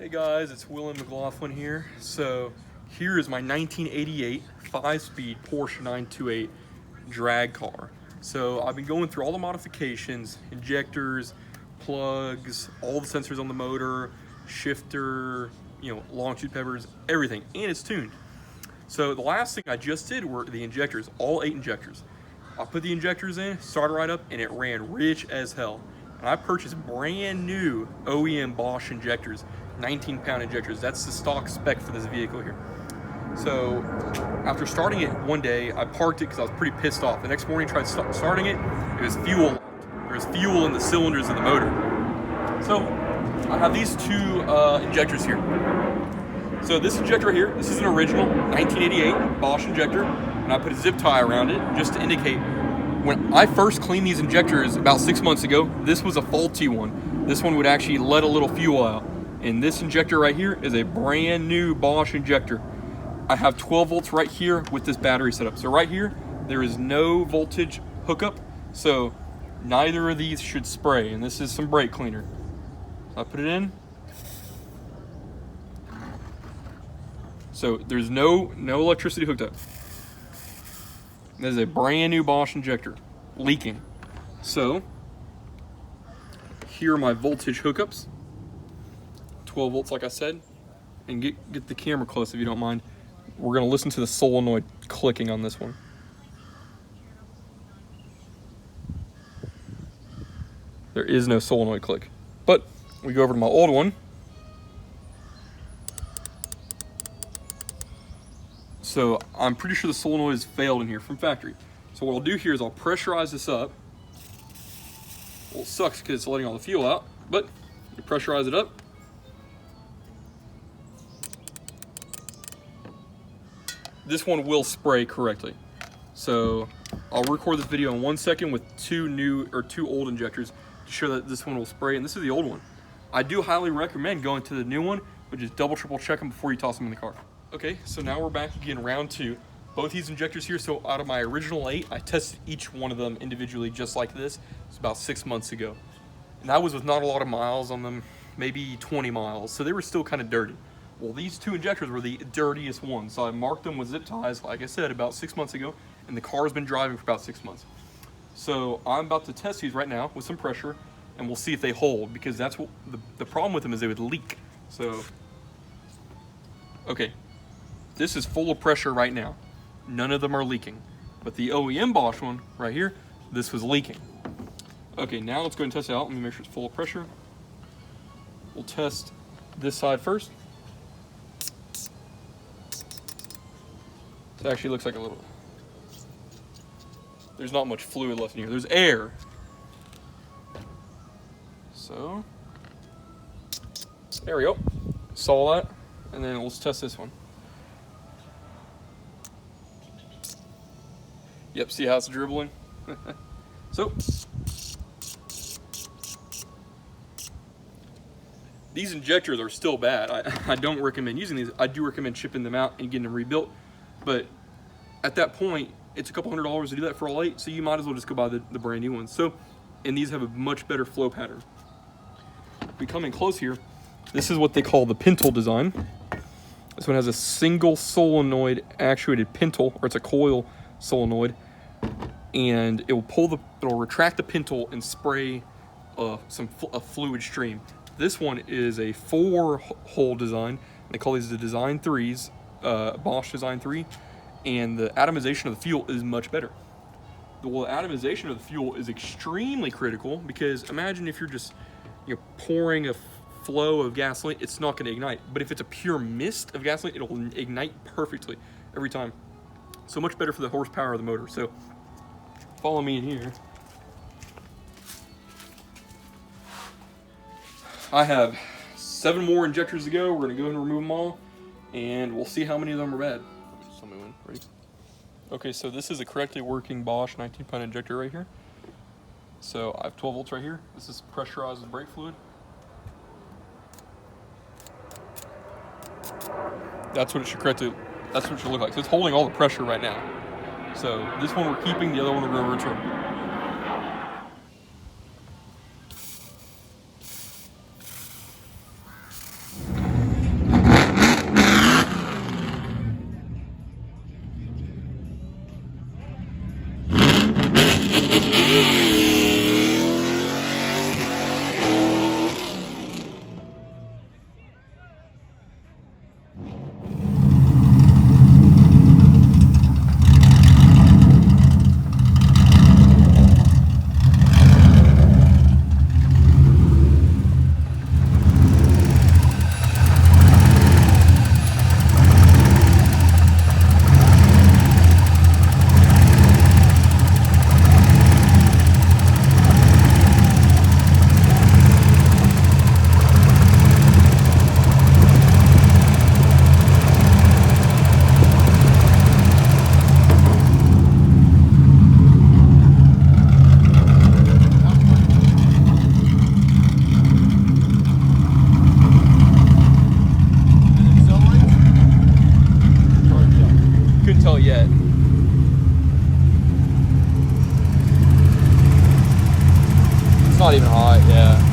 Hey guys, it's Will and McLaughlin here. So here is my 1988 5-speed Porsche 928 drag car. So I've been going through all the modifications, injectors, plugs, all the sensors on the motor, shifter, long tube peppers, everything, and it's tuned. So the last thing I just did were the injectors, all 8 injectors. I put the injectors in, started right up, and it ran rich as hell. And I purchased brand new OEM Bosch injectors, 19-pound injectors. That's the stock spec for this vehicle here. So after starting it one day, I parked it because I was pretty pissed off. The next morning, I tried starting it. It was fuel. There was fuel in the cylinders of the motor. So I have these 2 injectors here. So this injector right here, this is an original 1988 Bosch injector, and I put a zip tie around it just to indicate when I first cleaned these injectors about 6 months ago, this was a faulty one. This one would actually let a little fuel out. And this injector right here is a brand new Bosch injector. I have 12 volts right here with this battery setup. So right here, there is no voltage hookup, so neither of these should spray, and this is some brake cleaner. So I put it in. So there's no electricity hooked up. This is a brand new Bosch injector, leaking. So here are my voltage hookups. 12 volts, like I said. And get the camera close if you don't mind. We're gonna listen to the solenoid clicking on this one. There is no solenoid click. But we go over to my old one. So I'm pretty sure the solenoid has failed in here from factory. So what I'll do here is I'll pressurize this up. Well, it sucks because it's letting all the fuel out, but you pressurize it up. This one will spray correctly. So I'll record this video in 1 second with 2 old injectors to show that this one will spray, and this is the old one. I do highly recommend going to the new one, but just double, triple check them before you toss them in the car. Okay, so now we're back again, round 2. Both these injectors here, so out of my original 8, I tested each one of them individually just like this. It's about 6 months ago. And that was with not a lot of miles on them, maybe 20 miles, so they were still kind of dirty. Well, these 2 injectors were the dirtiest ones, so I marked them with zip ties, like I said, about 6 months ago, and the car's been driving for about 6 months. So I'm about to test these right now with some pressure, and we'll see if they hold, because that's what the problem with them is they would leak. So, okay. This is full of pressure right now. None of them are leaking. But the OEM Bosch one right here, this was leaking. Okay, now let's go and test it out. Let me make sure it's full of pressure. We'll test this side first. It actually looks like a little... There's not much fluid left in here. There's air. So, there we go. Saw that. And then let's test this one. Yep, see how it's dribbling? So, these injectors are still bad. I don't recommend using these. I do recommend shipping them out and getting them rebuilt. But at that point, it's a couple $100 to do that for all 8, so you might as well just go buy the brand new ones. So, and these have a much better flow pattern. If we come in close here, this is what they call the pintle design. This one has a single solenoid actuated pintle, or it's a coil solenoid, and it will it'll retract the pintle and spray a fluid stream. This one is a 4-hole design. They call these the Design 3s, Bosch Design 3, and the atomization of the fuel is much better. The atomization of the fuel is extremely critical, because imagine if you're just pouring a flow of gasoline, it's not going to ignite. But if it's a pure mist of gasoline, it'll ignite perfectly every time. So much better for the horsepower of the motor. So follow me in here. I have 7 more injectors to go. We're going to go ahead and remove them all, and we'll see how many of them are bad. Ready? Okay, so this is a correctly working Bosch 19-pound injector right here. So I have 12 volts right here. This is pressurized with brake fluid. That's what it should look like. So it's holding all the pressure right now. So this one we're keeping, the other one we're going to return. not even hot, yeah.